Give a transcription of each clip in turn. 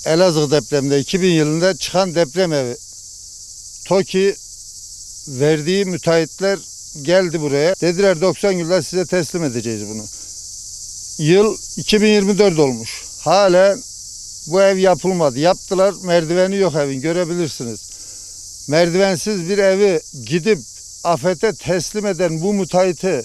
Elazığ depreminde 2000 yılında çıkan deprem evi. TOKİ verdiği müteahhitler geldi buraya. Dediler 90 yılda size teslim edeceğiz bunu. Yıl 2024 olmuş. Halen bu ev yapılmadı. Yaptılar, merdiveni yok evin, görebilirsiniz. Merdivensiz bir evi gidip afete teslim eden bu müteahhiti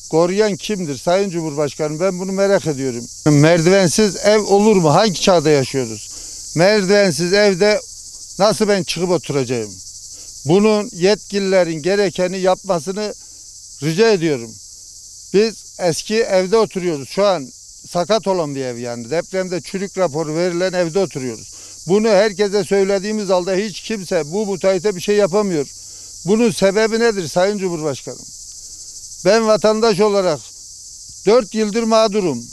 koruyan kimdir Sayın Cumhurbaşkanım? Ben bunu merak ediyorum. Merdivensiz ev olur mu? Hangi çağda yaşıyoruz? Merdivensiz evde nasıl ben çıkıp oturacağım? Bunun yetkililerin gerekeni yapmasını rica ediyorum. Biz eski evde oturuyoruz. Şu an sakat olan bir ev yani. Depremde çürük raporu verilen evde oturuyoruz. Bunu herkese söylediğimiz halde hiç kimse bu müteahhite bir şey yapamıyor. Bunun sebebi nedir Sayın Cumhurbaşkanım? Ben vatandaş olarak 4 yıldır mağdurum.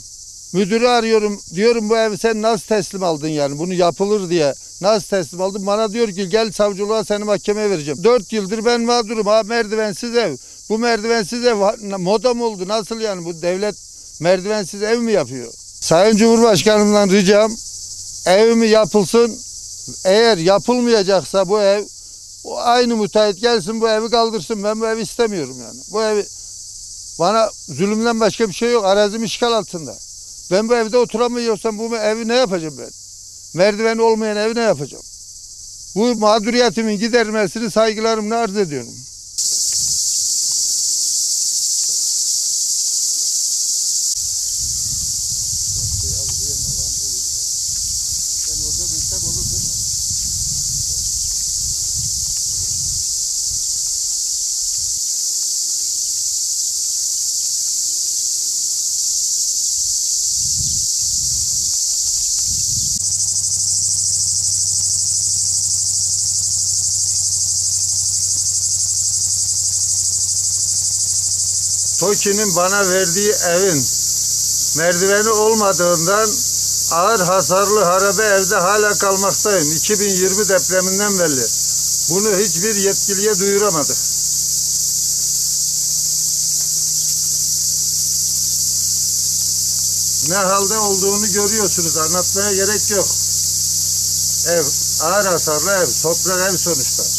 Müdürü arıyorum, diyorum bu evi sen nasıl teslim aldın yani bunu yapılır diye nasıl teslim aldın? Bana diyor ki gel savcılığa seni mahkemeye vereceğim. 4 yıldır ben mağdurum ha, merdivensiz ev. Bu merdivensiz ev moda mı oldu? Nasıl yani bu devlet merdivensiz ev mi yapıyor? Sayın Cumhurbaşkanımdan ricam evimi yapılsın. Eğer yapılmayacaksa bu ev o aynı müteahhit gelsin bu evi kaldırsın. Ben bu evi istemiyorum yani. Bu evi bana zulümden başka bir şey yok. Arazim işgal altında. Ben bu evde oturamıyorsam bu evi ne yapacağım ben? Merdiveni olmayan evi ne yapacağım? Bu mağduriyetimin gidermesini saygılarımla arz ediyorum. TOKİ'nin bana verdiği evin merdiveni olmadığından ağır hasarlı harabe evde hala kalmaktayım. 2020 depreminden belli. Bunu hiçbir yetkiliye duyuramadık. Ne halde olduğunu görüyorsunuz. Anlatmaya gerek yok. Ev, ağır hasarlı ev, toprak ev sonuçta.